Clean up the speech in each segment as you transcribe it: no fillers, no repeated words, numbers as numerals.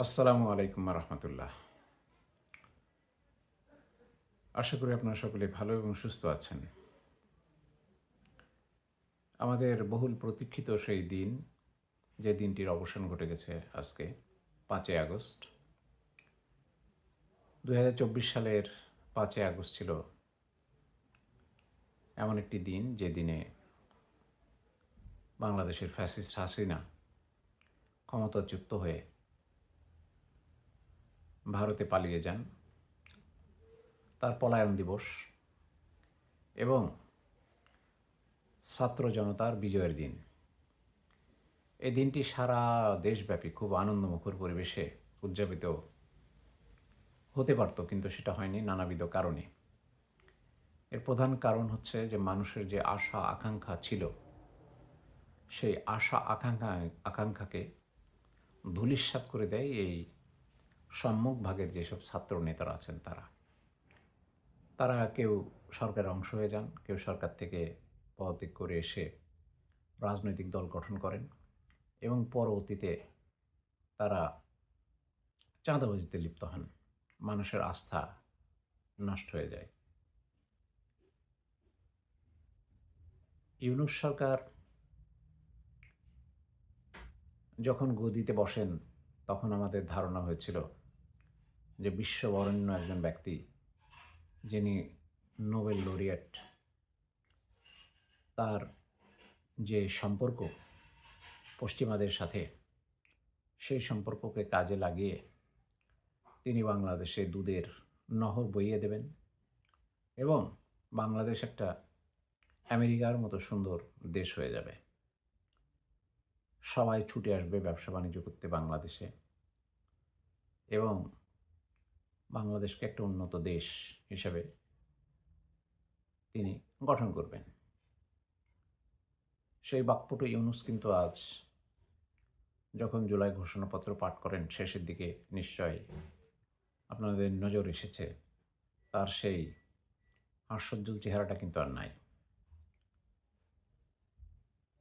আসসালামু আলাইকুম রহমতুল্লাহ। আশা করি আপনারা সকলে ভালো এবং সুস্থ আছেন। আমাদের বহুল প্রতীক্ষিত সেই দিন, যে দিনটির অবসান ঘটে গেছে আজকে ৫ই আগস্ট। ২০২৪ সালের ৫ই আগস্ট ছিল এমন একটি দিন যে দিনে বাংলাদেশের ফ্যাসিস্ট হাসিনা ক্ষমতাচ্যুত হয়ে ভারতে পালিয়ে যান। তার পলায়ন দিবস এবং ছাত্র জনতার বিজয়ের দিন। এই দিনটি সারা দেশব্যাপী খুব আনন্দমুখর পরিবেশে উদযাপিত হতে পারত, কিন্তু সেটা হয়নি নানাবিধ কারণে। এর প্রধান কারণ হচ্ছে যে মানুষের যে আশা আকাঙ্ক্ষা ছিল, সেই আশা আকাঙ্ক্ষাকে ধূলিসাৎ করে দেয় এই সম্মুখ ভাগের যেসব ছাত্র নেতারা আছেন তারা। তারা কেউ সরকারের অংশ হয়ে যান, কেউ সরকার থেকে পদত্যাগ করে এসে রাজনৈতিক দল গঠন করেন এবং পরবর্তীতে তারা চাঁদাবাজিতে লিপ্ত হন। মানুষের আস্থা নষ্ট হয়ে যায়। ইউনূস সরকার যখন গদিতে বসেন, তখন আমাদের ধারণা হয়েছিল যে বিশ্ববরেণ্য একজন ব্যক্তি, যিনি নোবেল লরিয়েট, তার যে সম্পর্ক পশ্চিমাদের সাথে, সেই সম্পর্ককে কাজে লাগিয়ে তিনি বাংলাদেশে দুধের নহর বইয়ে দেবেন এবং বাংলাদেশ একটা আমেরিকার মতো সুন্দর দেশ হয়ে যাবে। সবাই ছুটে আসবে ব্যবসা বাণিজ্য করতে বাংলাদেশে এবং বাংলাদেশকে একটা উন্নত দেশ হিসেবে তিনি গঠন করবেন। সেই বাকপটু ইউনূস কিন্তু আজ যখন জুলাই ঘোষণাপত্র পাঠ করেন শেষের দিকে, নিশ্চয়ই আপনাদের নজর এসেছে তার সেই হাস্যোজ্জ্বল চেহারাটা কিন্তু আর নাই।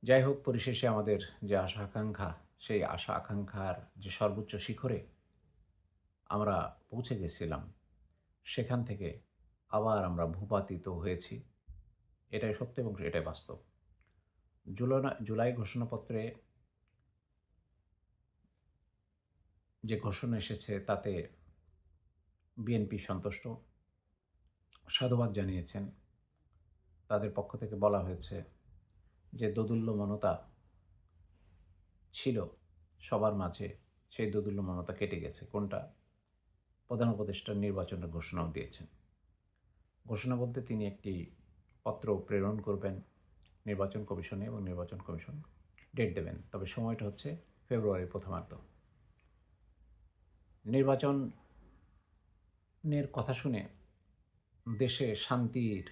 যাই হোক, পরিশেষে আমাদের যে আশা আকাঙ্ক্ষা, সেই আশা আকাঙ্ক্ষার যে সর্বোচ্চ শিখরে আমরা পৌঁছে গেছিলাম, সেখান থেকে আবার আমরা ভূপাতিত হয়েছি। এটাই সত্য এবং এটাই বাস্তব। জুলাই ঘোষণাপত্রে যে ঘোষণা এসেছে তাতে বিএনপি সন্তুষ্ট, সাধুবাদ জানিয়েছেন। তাদের পক্ষ থেকে বলা হয়েছে যে দোদুল্যমানতা ছিল সবার মাঝে, সেই দোদুল্যমানতা কেটে গেছে। কোনটা? প্রধান উপদেষ্টার নির্বাচনের ঘোষণাও দিয়েছেন। ঘোষণা বলতে তিনি একটি পত্র প্রেরণ করবেন নির্বাচন কমিশনে এবং নির্বাচন কমিশন ডেট দেবেন। তবে সময়টা হচ্ছে ফেব্রুয়ারির প্রথমার্ধ। নির্বাচনের কথা শুনে দেশে শান্তির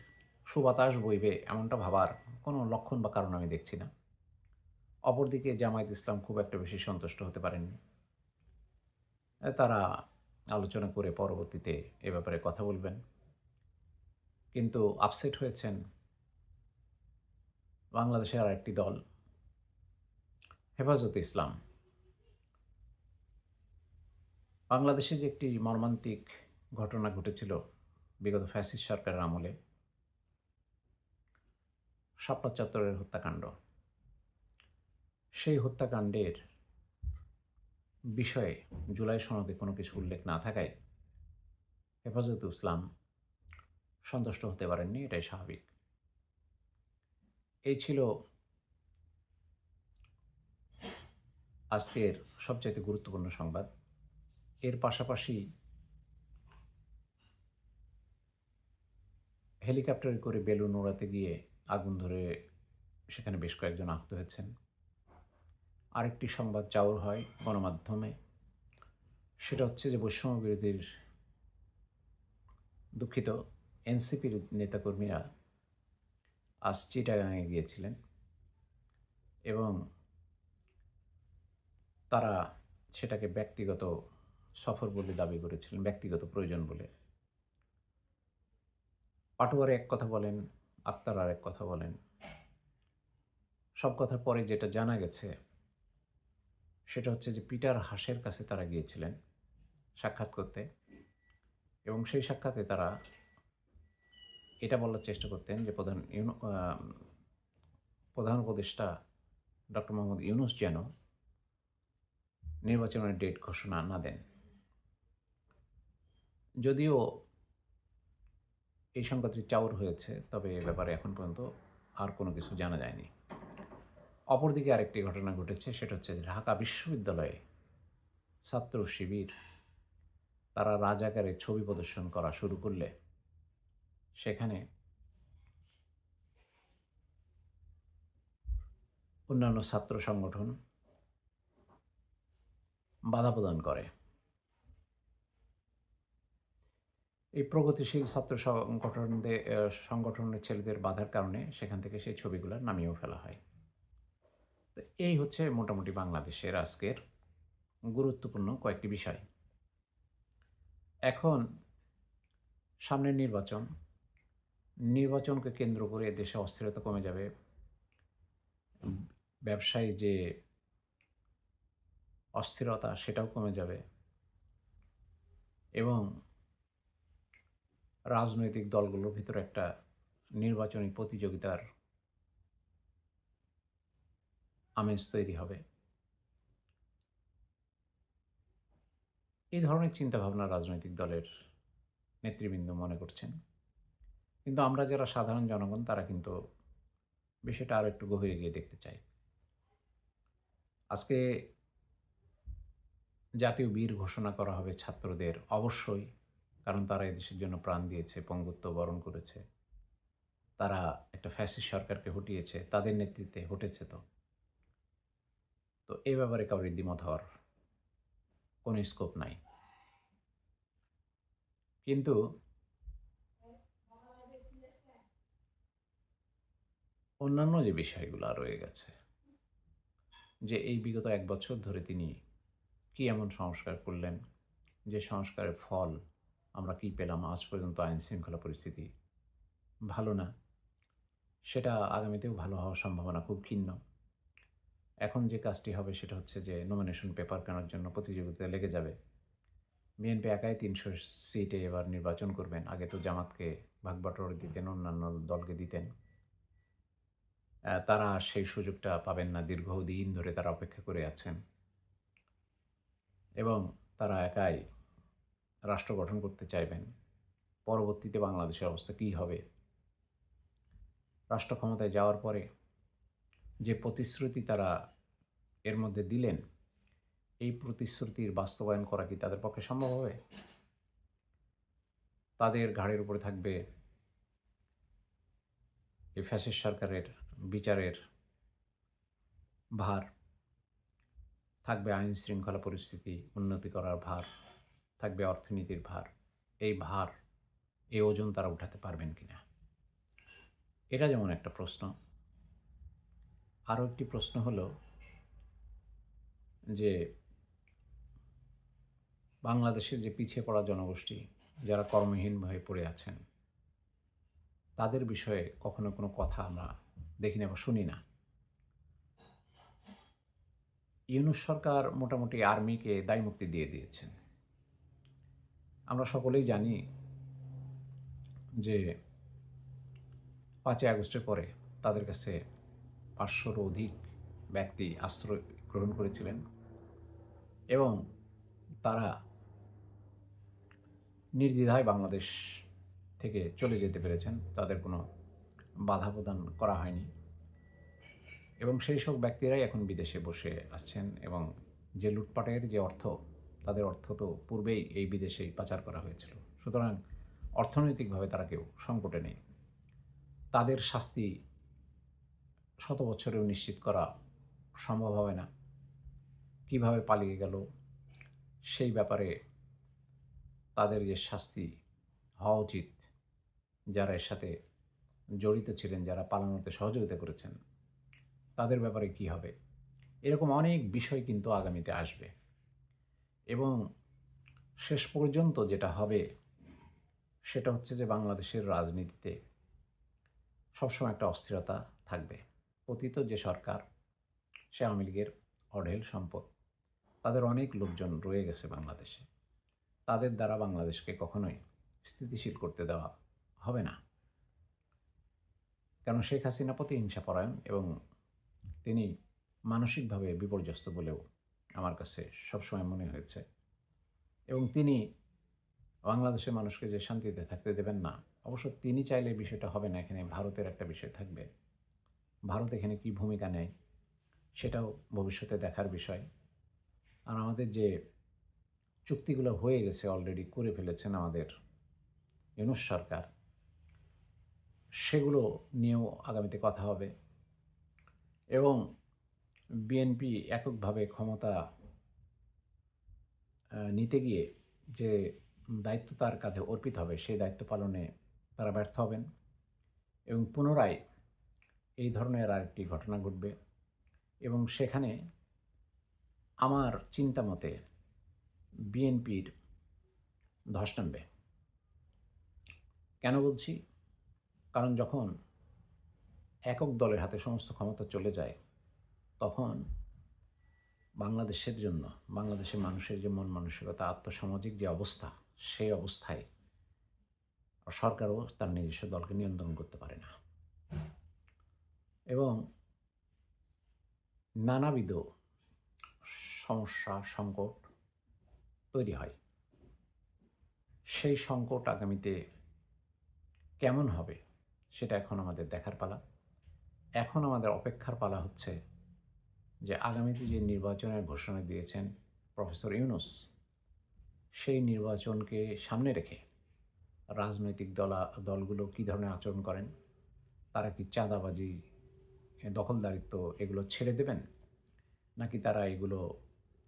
সুবাতাস বইবে এমনটা ভাবার কোনো লক্ষণ বা কারণ আমি দেখছি না। অপরদিকে জামায়াত ইসলাম খুব একটা বেশি সন্তুষ্ট হতে পারেননি। তারা আলোচনা করে পরবর্তীতে এ ব্যাপারে কথা বলবেন। কিন্তু আপসেট হয়েছেন বাংলাদেশের আরেকটি দল, হেফাজতে ইসলাম। বাংলাদেশে যে একটি মর্মান্তিক ঘটনা ঘটেছিল বিগত ফ্যাসিস্ট সরকারের আমলে, শাপলা চত্বরের হত্যাকাণ্ড, সেই হত্যাকাণ্ডের বিষয়ে জুলাই সনদে কোনো কিছু উল্লেখ না থাকায় হেফাজতে ইসলাম সন্তুষ্ট হতে পারেননি। এটাই স্বাভাবিক। এই ছিল আজকের সবচাইতে গুরুত্বপূর্ণ সংবাদ। এর পাশাপাশি হেলিকপ্টারে করে বেলুন ওড়াতে গিয়ে আগুন ধরে সেখানে বেশ কয়েকজন আহত হয়েছেন। আরেকটি সংবাদ চাউর হয় গণমাধ্যমে, সেটা হচ্ছে যে বৈষম্য বিরোধীর, দুঃখিত, এনসিপির নেতাকর্মীরা আজ চিটাগাঙে গিয়েছিলেন এবং তারা সেটাকে ব্যক্তিগত সফর বলে দাবি করেছিলেন, ব্যক্তিগত প্রয়োজন বলে। পাটোয়ারি এক কথা বলেন, আক্তার আর এক কথা বলেন। সব কথার পরে যেটা জানা গেছে, সেটা হচ্ছে যে পিটার হাসের কাছে তারা গিয়েছিলেন সাক্ষাৎ করতে, এবং সেই সাক্ষাতে তারা এটা বলার চেষ্টা করতেন যে প্রধান উপদেষ্টা ডক্টর মোহাম্মদ ইউনূস যেন নির্বাচনের ডেট ঘোষণা না দেন। যদিও এই সংবাদটি চাউর হয়েছে, তবে এ ব্যাপারে এখন পর্যন্ত আর কোনো কিছু জানা যায়নি। অপরদিকে আরেকটি ঘটনা ঘটেছে, সেটা হচ্ছে যে ঢাকা বিশ্ববিদ্যালয়ে ছাত্র শিবির তারা রাজাকারে ছবি প্রদর্শন করা শুরু করলে সেখানে অন্যান্য ছাত্র সংগঠন বাধা প্রদান করে। এই প্রগতিশীল ছাত্র সংগঠনের ছেলেদের বাধার কারণে সেখান থেকে সেই ছবিগুলো নামিয়েও ফেলা হয়। তো এই হচ্ছে মোটামুটি বাংলাদেশের আজকের গুরুত্বপূর্ণ কয়েকটি বিষয়। এখন সামনের নির্বাচনকে কেন্দ্র করে দেশে অস্থিরতা কমে যাবে। ব্যবসায়ী যে অস্থিরতা সেটাও কমে যাবে, এবং রাজনৈতিক দলগুলোর ভিতরে একটা নির্বাচনী প্রতিযোগিতার আমেজ তৈরি হবে। এই ধরনের চিন্তাভাবনা রাজনৈতিক দলের নেতৃবৃন্দ মনে করছেন, কিন্তু আমরা যারা সাধারণ জনগণ তারা কিন্তু বিষয়টা আরও একটু গভীরে গিয়ে দেখতে চাই। আজকে জাতীয় বীর ঘোষণা করা হবে ছাত্রদের, অবশ্যই, কারণ তারা এদেশের জন্য প্রাণ দিয়েছে, পঙ্গুত্ব বরণ করেছে, তারা একটা ফ্যাসিস্ট সরকারকে হটিয়েছে, তাদের নেতৃত্বে হটেছে। তো এই ব্যাপারে কারোর দ্বিমত হওয়ার কোনো স্কোপ নাই। কিন্তু অন্যান্য যে বিষয়গুলো রয়ে গেছে, যে এই বিগত ১ বছর ধরে তিনি কি এমন সংস্কার করলেন, যে সংস্কারের ফল আমরা কি পেলাম, আজ পর্যন্ত আইন শৃঙ্খলা পরিস্থিতি ভালো না, সেটা আগামীতেও ভালো হওয়ার সম্ভাবনা খুব ক্ষীণ। এখন যে কাজটি হবে সেটা হচ্ছে যে নমিনেশন পেপার কেনার জন্য প্রতিযোগিতা লেগে যাবে। বিএনপি একাই ৩০০ সিটে এবার নির্বাচন করবেন। আগে তো জামাতকে ভাগ-বাটোয়ারা দিতেন, অন্যান্য দলকে দিতেন। তারা আর সেই সুযোগটা পাবেন না। দীর্ঘদিন ধরে তারা অপেক্ষা করে আছেন, এবং তারা একাই রাষ্ট্র গঠন করতে চাইবেন। পরবর্তীতে বাংলাদেশের অবস্থা কী হবে? রাষ্ট্র ক্ষমতায় যাওয়ার পরে যে প্রতিশ্রুতি তারা এর মধ্যে দিলেন, এই প্রতিশ্রুতির বাস্তবায়ন করা কি তাদের পক্ষে সম্ভব হবে? তাদের ঘাড়ের উপরে থাকবে এই ফ্যাসিস্ট সরকারের বিচারের ভার, থাকবে আইন শৃঙ্খলা পরিস্থিতি উন্নতি করার ভার, থাকবে অর্থনীতির ভার। এই ভার, এই ওজন তারা উঠাতে পারবেন কিনা, এটা যেমন একটা প্রশ্ন। আরও একটি প্রশ্ন হলো যে বাংলাদেশের যে পিছিয়ে পড়া জনগোষ্ঠী যারা কর্মহীন হয়ে পড়ে আছেন, তাদের বিষয়ে কখনো কোনো কথা আমরা দেখি না বা শুনি না। ইউনূস সরকার মোটামুটি আর্মিকে দায়মুক্তি দিয়ে দিয়েছেন। আমরা সকলেই জানি যে ৫ই আগস্টের পরে তাদের কাছে ৫০০-র অধিক ব্যক্তি আশ্রয় গ্রহণ করেছিলেন, এবং তারা নির্দ্বিধায় বাংলাদেশ থেকে চলে যেতে পেরেছেন। তাদের কোনো বাধা প্রদান করা হয়নি, এবং সেই সব ব্যক্তিরাই এখন বিদেশে বসে আছেন, এবং যে লুটপাটের যে অর্থ, তাদের অর্থ তো পূর্বেই এই বিদেশেই পাচার করা হয়েছিল। সুতরাং অর্থনৈতিকভাবে তারা কেউ সংকটে নেই। তাদের শাস্তি শত বছরেও নিশ্চিত করা সম্ভব হবে না। কিভাবে পালিয়ে গেল সেই ব্যাপারে তাদের যে শাস্তি হওয়া উচিত, যারা এর সাথে জড়িত ছিলেন, যারা পালানোতে সহযোগিতা করেছেন, তাদের ব্যাপারে কি হবে, এরকম অনেক বিষয় কিন্তু আগামীতে আসবে। এবং শেষ পর্যন্ত যেটা হবে সেটা হচ্ছে যে বাংলাদেশের রাজনীতিতে সবসময় একটা অস্থিরতা থাকবে। পতিত যে সরকার, সে আওয়ামী লীগের অঢেল সম্পদ, তাদের অনেক লোকজন রয়ে গেছে বাংলাদেশে। তাদের দ্বারা বাংলাদেশকে কখনোই স্থিতিশীল করতে দেওয়া হবে না। কারণ শেখ হাসিনা প্রতিহিংসাপরায়ণ এবং তিনি মানসিকভাবে বিপর্যস্ত বলেও আমার কাছে সবসময় মনে হয়েছে। এবং তিনি বাংলাদেশের মানুষকে যে শান্তিতে থাকতে দেবেন না, অবশ্য তিনি চাইলে বিষয়টা হবে না। এখানে ভারতের একটা বিষয় থাকবে। ভারত এখানে কী ভূমিকা নেয় সেটাও ভবিষ্যতে দেখার বিষয়। আর আমাদের যে চুক্তিগুলো হয়ে গেছে, অলরেডি করে ফেলেছেন আমাদের ইউনূস সরকার, সেগুলো নিয়েও আগামীতে কথা হবে। এবং বিএনপি এককভাবে ক্ষমতা নিতে গিয়ে যে দায়িত্ব তার কাঁধে অর্পিত হবে, সেই দায়িত্ব পালনে তারা ব্যর্থ হবেন এবং পুনরায় এই ধরনের আরেকটি ঘটনা ঘটবে। এবং সেখানে আমার চিন্তা মতে বিএনপির ধস নামবে। কেন বলছি? কারণ যখন একক দলের হাতে সমস্ত ক্ষমতা চলে যায়, তখন বাংলাদেশের জন্য, বাংলাদেশের মানুষের যে মন মানসিকতা, আর্থসামাজিক যে অবস্থা, সেই অবস্থায় সরকারও তার নিজস্ব দলকে নিয়ন্ত্রণ করতে পারে না এবং নানাবিধ সমস্যা, সংকট তৈরি হয়। সেই সংকট আগামীতে কেমন হবে সেটা এখন আমাদের দেখার পালা। এখন আমাদের অপেক্ষার পালা হচ্ছে যে আগামীতে যে নির্বাচনের ঘোষণা দিয়েছেন প্রফেসর ইউনূস, সেই নির্বাচনকে সামনে রেখে রাজনৈতিক দলগুলো কী ধরনের আচরণ করেন। তারা কি চাঁদাবাজি, দখলদারিত্ব এগুলো ছেড়ে দেবেন, নাকি তারা এগুলো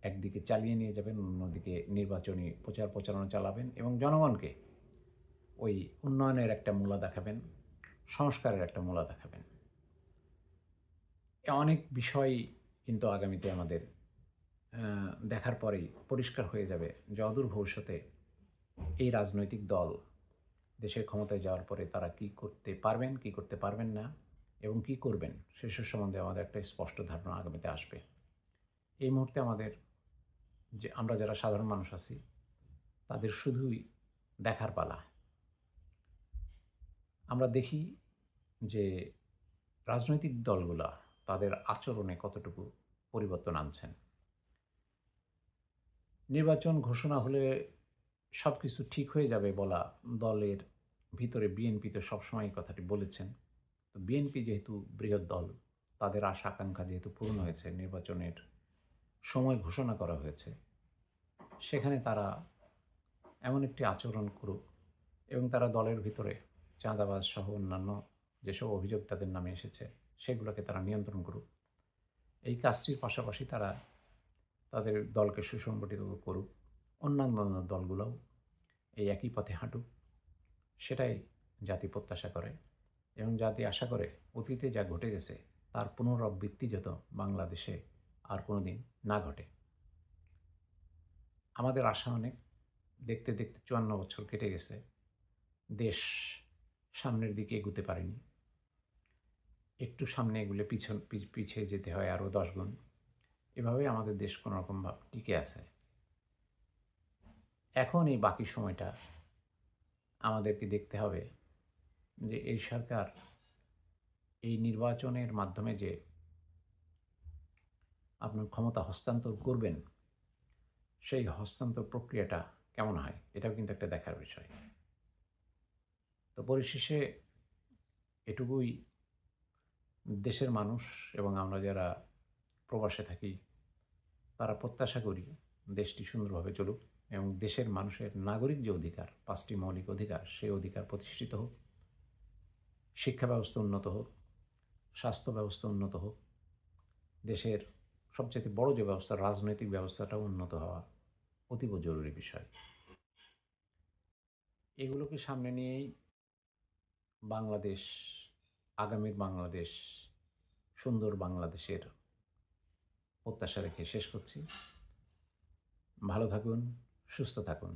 একদিকে চালিয়ে নিয়ে যাবেন, অন্যদিকে নির্বাচনী প্রচারণা চালাবেন এবং জনগণকে ওই উন্নয়নের একটা মূলা দেখাবেন, সংস্কারের একটা মূলা দেখাবেন। অনেক বিষয় কিন্তু আগামীতে আমাদের দেখার পরেই পরিষ্কার হয়ে যাবে যে অদূর ভবিষ্যতে এই রাজনৈতিক দল দেশের ক্ষমতায় যাওয়ার পরে তারা কি করতে পারবেন, কি করতে পারবেন না এবং কি করবেন, সেসব সম্বন্ধে আমাদের একটা স্পষ্ট ধারণা আগামীতে আসবে। এই মুহূর্তে আমাদের যে আমরা যারা সাধারণ মানুষ আছি, তাদের শুধুই দেখার পালা। আমরা দেখি যে রাজনৈতিক দলগুলা তাদের আচরণে কতটুকু পরিবর্তন আনছেন। নির্বাচন ঘোষণা হলে সব কিছু ঠিক হয়ে যাবে বলা, দলের ভিতরে বিএনপি তো সবসময় কথাটি বলেছেন। তো বিএনপি যেহেতু বৃহৎ দল, তাদের আশা আকাঙ্ক্ষা যেহেতু পূর্ণ হয়েছে, নির্বাচনের সময় ঘোষণা করা হয়েছে, সেখানে তারা এমন একটি আচরণ করুক এবং তারা দলের ভিতরে চাঁদাবাজ সহ অন্যান্য যেসব অভিযোগ তাদের নামে এসেছে সেগুলোকে তারা নিয়ন্ত্রণ করুক। এই কাজটির পাশাপাশি তারা তাদের দলকে সুসংগঠিত করুক, অন্যান্য দলগুলোও এই একই পথে হাঁটুক, সেটাই জাতি প্রত্যাশা করে এবং জাতি আশা করে অতীতে যা ঘটে গেছে তার পুনরাবৃত্তি যত বাংলাদেশে আর কোনো দিন না ঘটে। আমাদের আশা অনেক, দেখতে দেখতে ৫৪ বছর কেটে গেছে, দেশ সামনের দিকে এগুতে পারেনি। একটু সামনে এগুলে পিছিয়ে যেতে হয় আরও 10 গুণ। এভাবে আমাদের দেশ কোনোরকমভাবে টিকে আছে। এখন এই বাকি সময়টা আমাদেরকে দেখতে হবে যে এই সরকার এই নির্বাচনের মাধ্যমে যে আপনার ক্ষমতা হস্তান্তর করবেন, সেই হস্তান্তর প্রক্রিয়াটা কেমন হয়, এটাও কিন্তু একটা দেখার বিষয়। তো পরিশেষে এটুকুই, দেশের মানুষ এবং আমরা যারা প্রবাসে থাকি তারা প্রত্যাশা করি দেশটি সুন্দরভাবে চলুক এবং দেশের মানুষের নাগরিক যে অধিকার, 5টি মৌলিক অধিকার, সেই অধিকার প্রতিষ্ঠিত হোক, শিক্ষা ব্যবস্থা উন্নত হোক, স্বাস্থ্য ব্যবস্থা উন্নত হোক, দেশের সবচেয়ে বড় যে ব্যবস্থা, রাজনৈতিক ব্যবস্থাটাও উন্নত হওয়া অতীব জরুরি বিষয়। এগুলোকে সামনে নিয়েই বাংলাদেশ, আগামীর বাংলাদেশ, সুন্দর বাংলাদেশের প্রত্যাশা রেখে শেষ করছি। ভালো থাকুন, সুস্থ থাকুন।